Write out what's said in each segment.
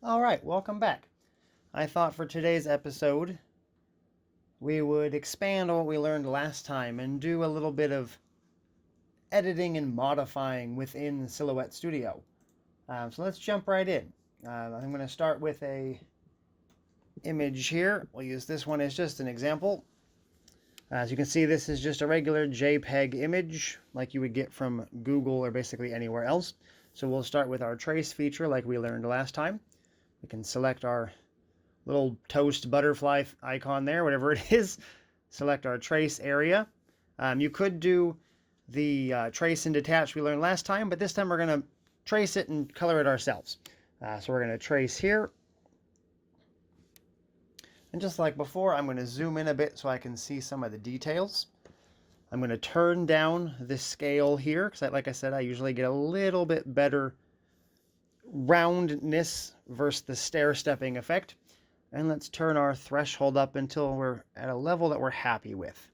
All right, welcome back. I thought for today's episode we would expand on what we learned last time and do a little bit of editing and modifying within Silhouette Studio. So let's jump right in. I'm going to start with a image here. We'll use this one as just an example. As you can see, this is just a regular JPEG image like you would get from Google or basically anywhere else. So we'll start with our trace feature like we learned last time. We can select our little toast butterfly icon there, whatever it is. Select our trace area. You could do the trace and detach we learned last time, but this time we're going to trace it and color it ourselves. So we're going to trace here. And just like before, I'm going to zoom in a bit so I can see some of the details. I'm going to turn down the scale here, because like I said, I usually get a little bit better roundness versus the stair-stepping effect. And let's turn our threshold up until we're at a level that we're happy with.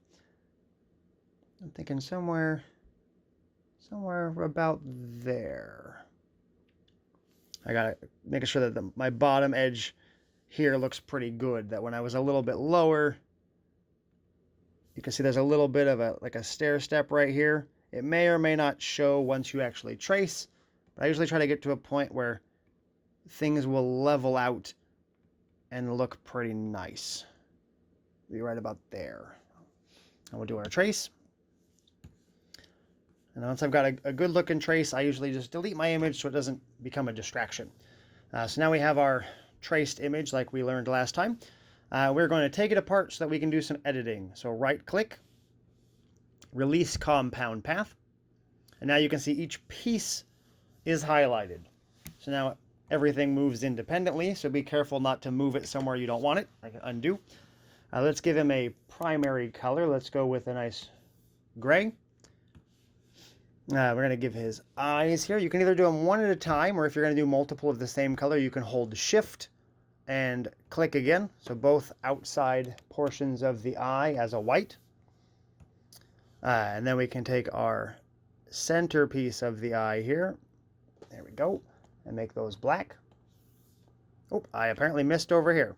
I'm thinking somewhere about there. I gotta make sure that my bottom edge here looks pretty good. That when I was a little bit lower, you can see there's a little bit of a stair step right here. It may or may not show once you actually trace, but I usually try to get to a point where things will level out and look pretty nice. Be right about there. And we'll do our trace. And once I've got a good looking trace, I usually just delete my image so it doesn't become a distraction. So now we have our traced image like we learned last time. We're going to take it apart so that we can do some editing. So right click, release compound path. And now you can see each piece is highlighted. So now everything moves independently, so be careful not to move it somewhere you don't want it. I can undo. Let's give him a primary color. Let's go with a nice gray. We're going to give his eyes here. You can either do them one at a time, or if you're going to do multiple of the same color, you can hold Shift and click again. So both outside portions of the eye as a white. And then we can take our centerpiece of the eye here. There we go. And make those black. Oh, I apparently missed over here.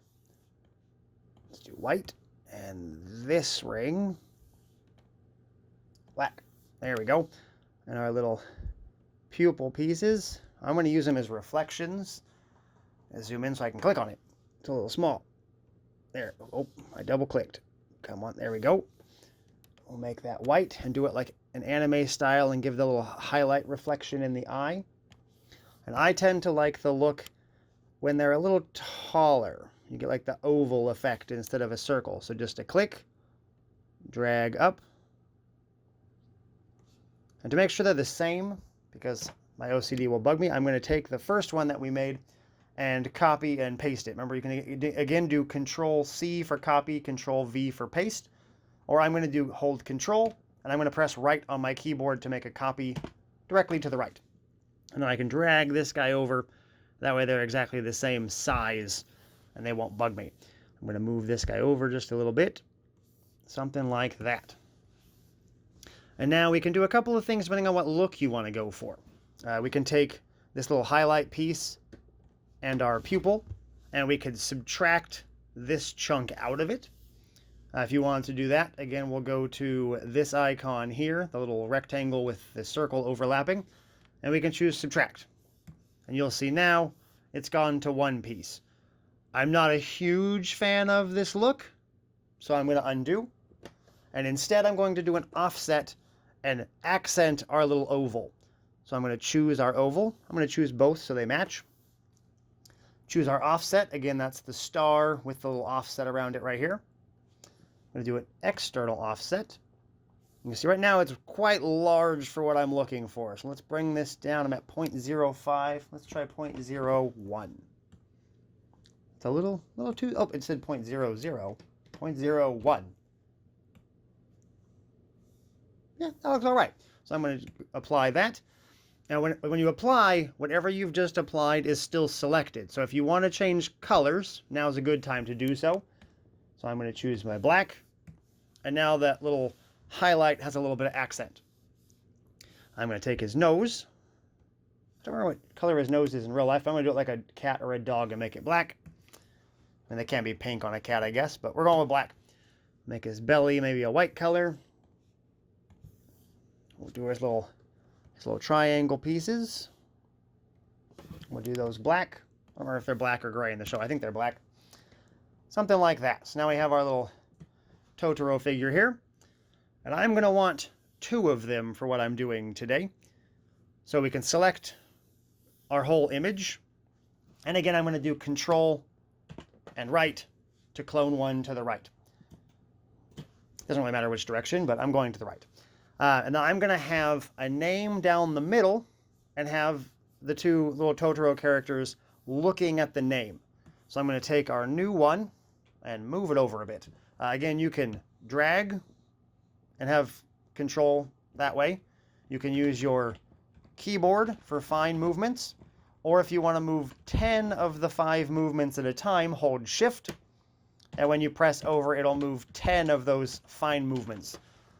Let's do white. And this ring, black. There we go. And our little pupil pieces, I'm going to use them as reflections. I'll zoom in so I can click on it. It's a little small. There. Oh, I double clicked. Come on. There we go. We'll make that white and do it like an anime style and give the little highlight reflection in the eye. And I tend to like the look when they're a little taller. You get like the oval effect instead of a circle. So just a click, drag up. And to make sure they're the same, because my OCD will bug me, I'm going to take the first one that we made and copy and paste it. Remember, you can again do Control-C for copy, Control-V for paste. Or I'm going to hold Control, and I'm going to press right on my keyboard to make a copy directly to the right. And then I can drag this guy over. That way they're exactly the same size and they won't bug me. I'm going to move this guy over just a little bit. Something like that. And now we can do a couple of things depending on what look you want to go for. We can take this little highlight piece and our pupil, and we could subtract this chunk out of it. If you want to do that, again, we'll go to this icon here, the little rectangle with the circle overlapping. And we can choose subtract. And you'll see now it's gone to one piece. I'm not a huge fan of this look, so I'm going to undo. And instead I'm going to do an offset and accent our little oval. So I'm going to choose our oval. I'm going to choose both so they match. Choose our offset. Again, that's the star with the little offset around it right here. I'm going to do an external offset. You can see right now it's quite large for what I'm looking for. So let's bring this down. I'm at 0.05. Let's try 0.01. It's a little too... Oh, it said 0.00. 0.01. Yeah, that looks all right. So I'm going to apply that. Now, when you apply, whatever you've just applied is still selected. So if you want to change colors, now's a good time to do so. So I'm going to choose my black. And now that little highlight has a little bit of accent. I'm going to take his nose, don't remember what color his nose is in real life. I'm going to do it like a cat or a dog and make it black. And they can't be pink on a cat, I guess, but we're going with black. Make his belly maybe a white color. We'll do his little triangle pieces. We'll do those black. I don't remember if they're black or gray in the show. I think they're black. Something like that. So now we have our little Totoro figure here. And I'm going to want 2 of them for what I'm doing today. So we can select our whole image. And again, I'm going to do Control and right to clone one to the right. Doesn't really matter which direction, but I'm going to the right. And then I'm going to have a name down the middle and have the 2 little Totoro characters looking at the name. So I'm going to take our new one and move it over a bit. Again, you can drag and have control that way. You can use your keyboard for fine movements, or if you want to move 10 of the 5 movements at a time, hold Shift, and when you press over, it'll move 10 of those fine movements.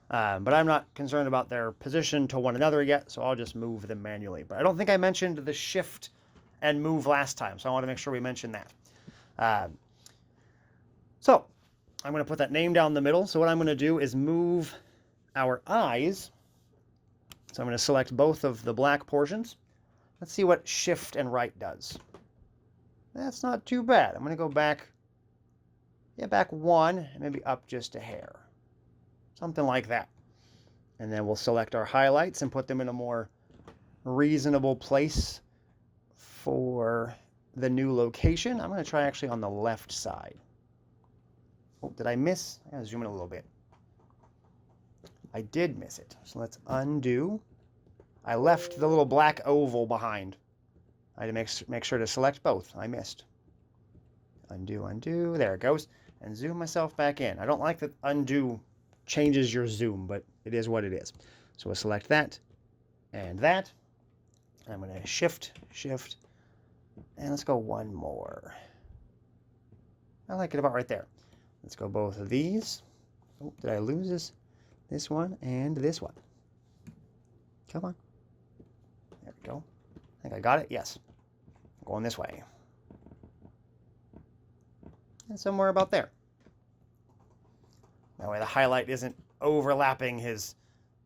But I'm not concerned about their position to one another yet, so I'll just move them manually. But I don't think I mentioned the Shift and move last time, so I want to make sure we mention that. So I'm going to put that name down the middle. So what I'm going to do is move our eyes. So I'm going to select both of the black portions. Let's see what Shift and right does. That's not too bad. I'm going to go back, back 1, and maybe up just a hair. Something like that. And then we'll select our highlights and put them in a more reasonable place for the new location. I'm going to try actually on the left side. Oh, did I miss? I gotta zoom in a little bit. I did miss it. So let's undo. I left the little black oval behind. I had to make sure to select both. I missed. Undo, undo. There it goes. And zoom myself back in. I don't like that undo changes your zoom, but it is what it is. So we'll select that and that. I'm going to shift, and let's go one more. I like it about right there. Let's go both of these. Oh, did I lose this? This one and this one. Come on. There we go. I think I got it. Yes. I'm going this way. And somewhere about there. That way the highlight isn't overlapping his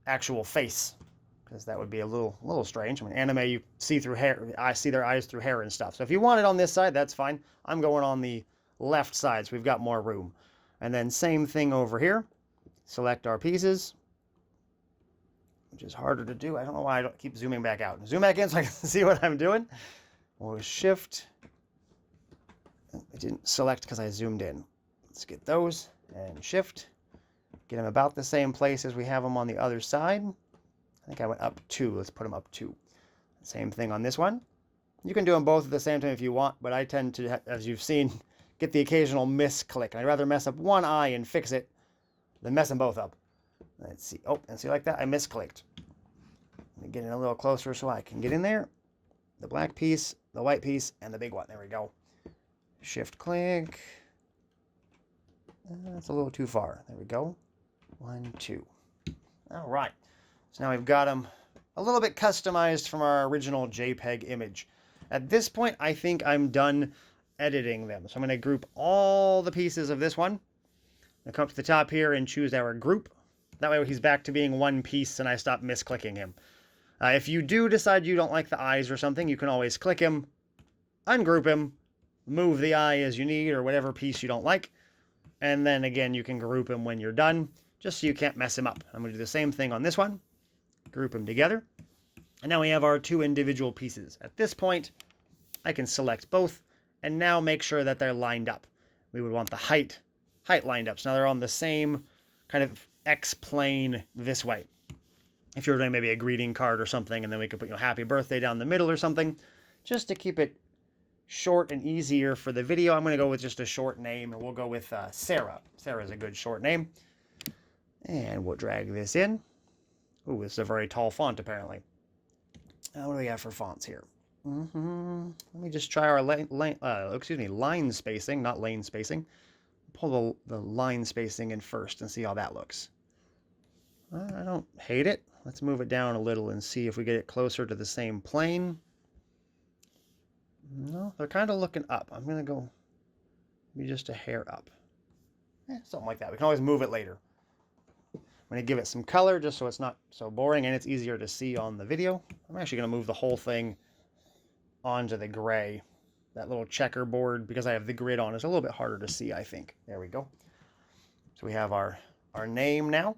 actual face, because that would be a little strange. I mean, anime, you see through hair. I see their eyes through hair and stuff. So if you want it on this side, that's fine. I'm going on the left side, so we've got more room. And then same thing over here. Select our pieces, which is harder to do. I don't know why I don't keep zooming back out. Zoom back in so I can see what I'm doing. We'll shift. I didn't select because I zoomed in. Let's get those and shift. Get them about the same place as we have them on the other side. I think I went up 2. Let's put them up 2. Same thing on this one. You can do them both at the same time if you want, but I tend to, as you've seen, get the occasional misclick. I'd rather mess up one eye and fix it than mess them both up. Let's see. Oh, and see like that? I misclicked. Let me get in a little closer so I can get in there. The black piece, the white piece, and the big one. There we go. Shift click. That's a little too far. There we go. 1, 2. All right. So now we've got them a little bit customized from our original JPEG image. At this point, I think I'm done editing them. So I'm going to group all the pieces of this one. I'm going to come up to the top here and choose our group. That way he's back to being one piece and I stop misclicking him. If you do decide you don't like the eyes or something, you can always click him, ungroup him, move the eye as you need or whatever piece you don't like. And then again, you can group him when you're done, just so you can't mess him up. I'm going to do the same thing on this one. Group them together. And now we have our 2 individual pieces. At this point, I can select both and now make sure that they're lined up. We would want the height lined up. So now they're on the same kind of X-plane this way. If you're doing maybe a greeting card or something, and then we could put, happy birthday down the middle or something, just to keep it short and easier for the video. I'm going to go with just a short name, and we'll go with Sarah. Sarah's a good short name. And we'll drag this in. Ooh, this is a very tall font, apparently. What do we have for fonts here? Let me just try our line spacing, not lane spacing. Pull the line spacing in first and see how that looks. I don't hate it. Let's move it down a little and see if we get it closer to the same plane. No, they're kind of looking up. I'm going to go maybe just a hair up. Something like that. We can always move it later. I'm going to give it some color just so it's not so boring and it's easier to see on the video. I'm actually going to move the whole thing onto the gray. That little checkerboard, because I have the grid on, is a little bit harder to see, I think. There we go. So we have our name now.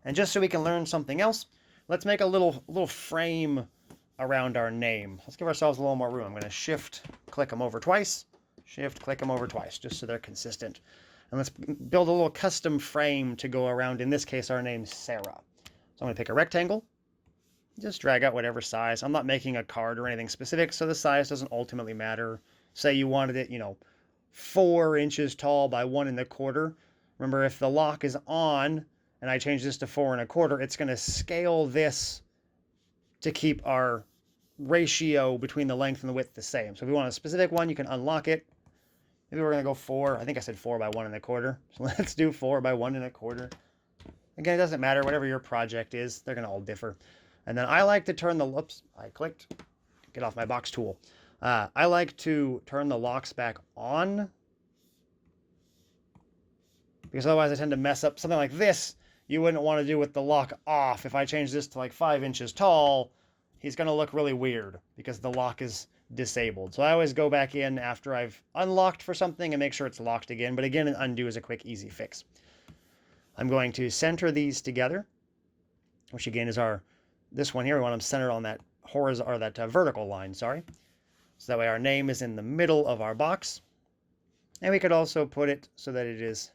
And just so we can learn something else, let's make a little frame around our name. Let's give ourselves a little more room. I'm going to shift click them over twice, shift click them over twice, just so they're consistent. And let's build a little custom frame to go around, in this case, our name's Sarah. So I'm going to pick a rectangle, just drag out whatever size. I'm not making a card or anything specific, so the size doesn't ultimately matter. Say you wanted it, 4 inches tall by 1 1/4. Remember, if the lock is on and I change this to 4 1/4, it's going to scale this to keep our ratio between the length and the width the same. So if you want a specific one, you can unlock it. Maybe we're going to go 4. I think I said 4 by 1 1/4. So let's do 4 by 1 1/4. Again, it doesn't matter. Whatever your project is, they're going to all differ. And then I like to turn the, oops, I clicked. Get off my box tool. I like to turn the locks back on, because otherwise I tend to mess up. Something like this, you wouldn't want to do with the lock off. If I change this to like 5 inches tall, he's going to look really weird because the lock is disabled. So I always go back in after I've unlocked for something and make sure it's locked again. But again, an undo is a quick, easy fix. I'm going to center these together, which again is this one here. We want them centered on that horizontal, or that vertical line, sorry. So that way our name is in the middle of our box. And we could also put it so that it is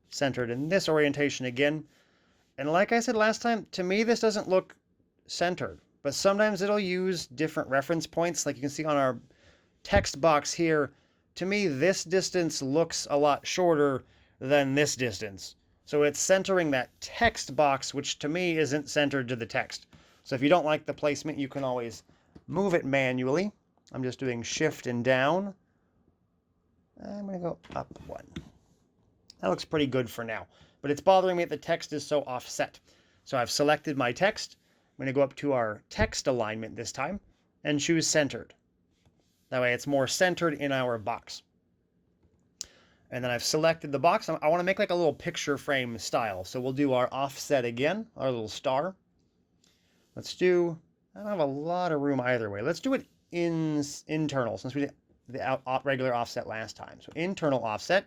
centered in this orientation again. And like I said last time, to me this doesn't look centered, but sometimes it'll use different reference points. Like you can see on our text box here, to me this distance looks a lot shorter than this distance. So it's centering that text box, which to me isn't centered to the text. So if you don't like the placement, you can always move it manually. I'm just doing shift and down. I'm going to go up 1. That looks pretty good for now, but it's bothering me that the text is so offset. So I've selected my text. I'm going to go up to our text alignment this time and choose centered. That way it's more centered in our box. And then I've selected the box. I want to make like a little picture frame style. So we'll do our offset again, our little star. Let's do, I don't have a lot of room either way. Let's do it internal, since we did the regular offset last time. So internal offset.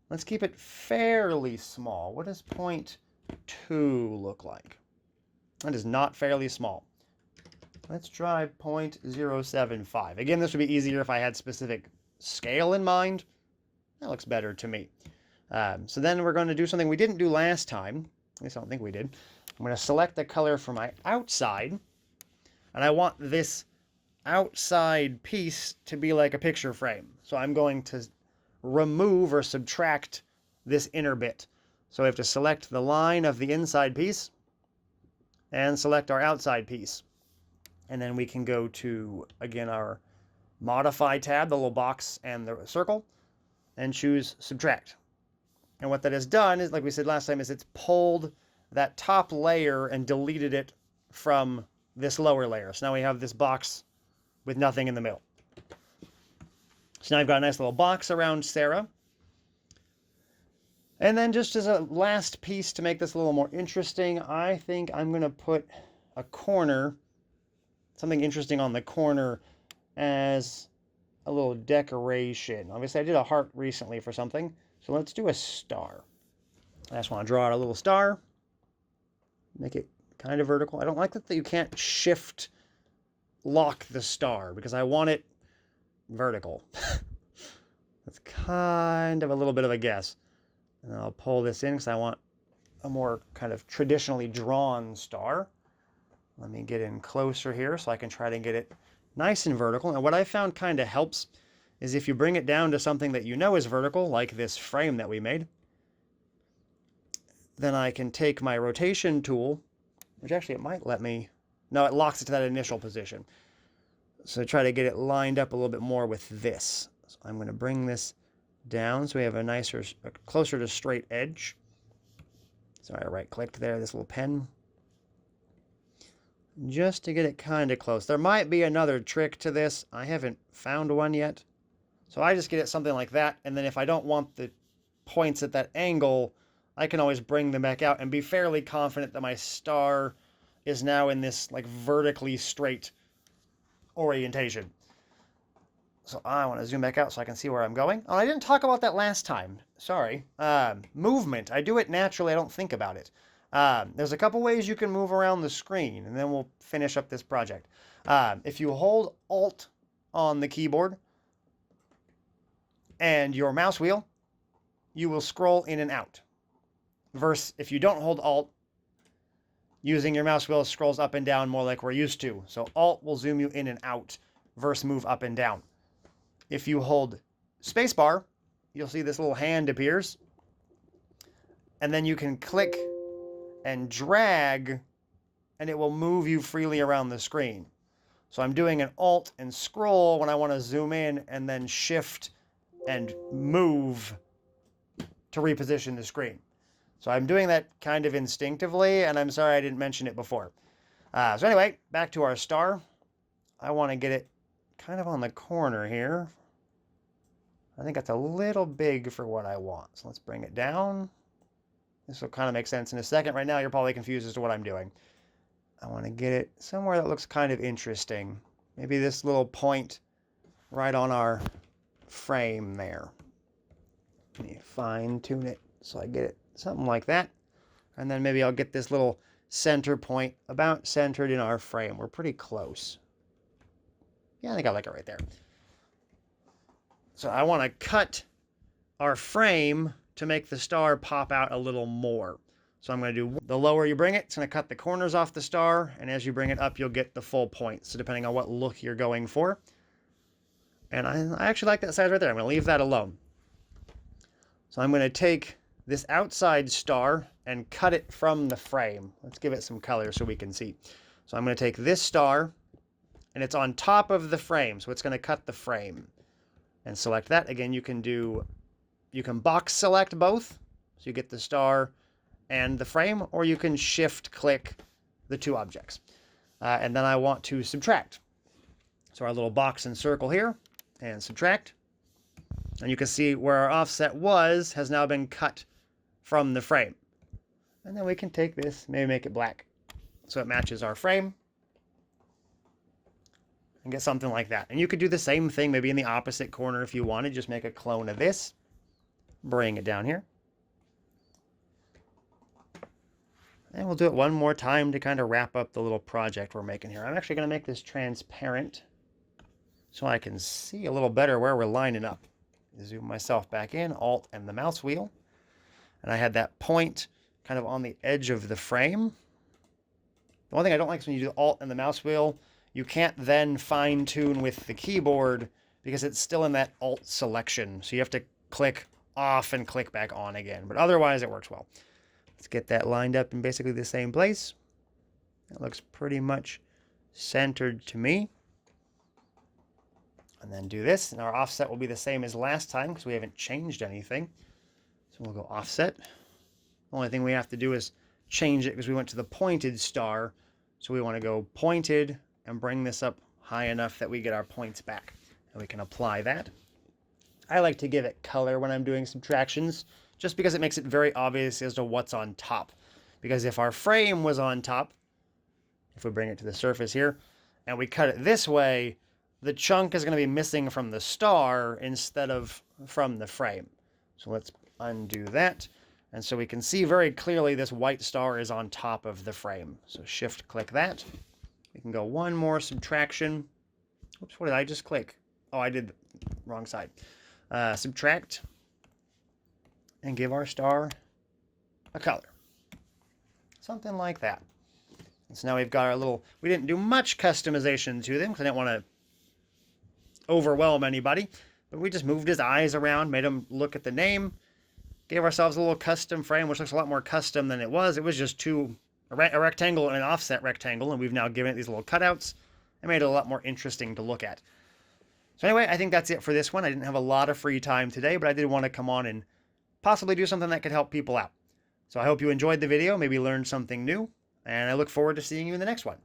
Let's keep it fairly small. What does 0.2 look like? That is not fairly small. Let's try 0.075. Again, this would be easier if I had specific scale in mind. That looks better to me. So then we're going to do something we didn't do last time. At least I don't think we did. I'm going to select the color for my outside. And I want this outside piece to be like a picture frame. So I'm going to remove or subtract this inner bit. So we have to select the line of the inside piece and select our outside piece. And then we can go to, again, our modify tab, the little box and the circle, and choose subtract. And what that has done is, like we said last time, is it's pulled that top layer and deleted it from this lower layer. So now we have this box with nothing in the middle. So now I've got a nice little box around Sarah. And then just as a last piece to make this a little more interesting, I think I'm going to put a corner, something interesting on the corner as a little decoration. Obviously I did a heart recently for something, so let's do a star. I just want to draw out a little star, make it kind of vertical. I don't like that you can't shift lock the star because I want it vertical. That's kind of a little bit of a guess. And I'll pull this in because I want a more kind of traditionally drawn star. Let me get in closer here so I can try to get it nice and vertical. And what I found kind of helps is if you bring it down to something that you know is vertical, like this frame that we made, then I can take my rotation tool, which actually it might let me, no, it locks it to that initial position. So try to get it lined up a little bit more with this. So I'm going to bring this down so we have a nicer, closer to straight edge. So I right-clicked there, this little pen. just to get it kind of close. There might be another trick to this. I haven't found one yet. So I just get it something like that, and then if I don't want the points at that angle, I can always bring them back out and be fairly confident that my star is now in this like vertically straight orientation. So I want to zoom back out so I can see where I'm going. Oh, I didn't talk about that last time. Sorry. Movement. I do it naturally. I don't think about it. There's a couple ways you can move around the screen, and then we'll finish up this project. If you hold Alt on the keyboard and your mouse wheel, you will scroll in and out. Versus if you don't hold Alt, using your mouse wheel scrolls up and down more like we're used to. So Alt will zoom you in and out versus move up and down. If you hold spacebar, you'll see this little hand appears. And then you can click and drag, and it will move you freely around the screen. So I'm doing an Alt and scroll when I want to zoom in, and then Shift and move to reposition the screen. So I'm doing that kind of instinctively, and I'm sorry I didn't mention it before. So anyway, back to our star. I want to get it kind of on the corner here. I think that's a little big for what I want. So let's bring it down. This will kind of make sense in a second. Right now, you're probably confused as to what I'm doing. I want to get it somewhere that looks kind of interesting. Maybe this little point right on our frame there. Let me fine tune it so I get it something like that. And then maybe I'll get this little center point about centered in our frame. We're pretty close. Yeah, I think I like it right there. So I want to cut our frame to make the star pop out a little more. So I'm going to do, the lower you bring it, it's going to cut the corners off the star, and as you bring it up, you'll get the full point. So depending on what look you're going for. And I actually like that size right there. I'm going to leave that alone. So I'm going to take this outside star and cut it from the frame. Let's give it some color so we can see. So I'm going to take this star, and it's on top of the frame, so it's going to cut the frame. And select that. Again, you can box select both, so you get the star and the frame, or you can shift click the two objects. And then I want to subtract. So our little box and circle here, and subtract. And you can see where our offset was has now been cut from the frame. And then we can take this, maybe make it black, so it matches our frame. And get something like that. And you could do the same thing maybe in the opposite corner if you wanted. Just make a clone of this. Bring it down here. And we'll do it one more time to kind of wrap up the little project we're making here. I'm actually going to make this transparent so I can see a little better where we're lining up. Zoom myself back in, Alt and the mouse wheel. And I had that point kind of on the edge of the frame. The one thing I don't like is when you do Alt and the mouse wheel, you can't then fine-tune with the keyboard because it's still in that Alt selection. So you have to click off and click back on again. But otherwise, it works well. Let's get that lined up in basically the same place. It looks pretty much centered to me. And then do this, and our offset will be the same as last time because we haven't changed anything. So we'll go offset. The only thing we have to do is change it because we went to the pointed star. So we want to go pointed and bring this up high enough that we get our points back. And we can apply that. I like to give it color when I'm doing subtractions, just because it makes it very obvious as to what's on top. Because if our frame was on top, if we bring it to the surface here, and we cut it this way, the chunk is going to be missing from the star instead of from the frame. So let's undo that. And so we can see very clearly this white star is on top of the frame. So shift click that. We can go one more subtraction. Oops, what did I just click? Oh, I did the wrong side. Subtract. And give our star a color. Something like that. And so now we've got our little, we didn't do much customization to them because I didn't want to overwhelm anybody. But we just moved his eyes around, made him look at the name, gave ourselves a little custom frame, which looks a lot more custom than it was. It was just a rectangle and an offset rectangle, and we've now given it these little cutouts and made it a lot more interesting to look at. So anyway, I think that's it for this one. I didn't have a lot of free time today, but I did want to come on and possibly do something that could help people out. So I hope you enjoyed the video, maybe learned something new, and I look forward to seeing you in the next one.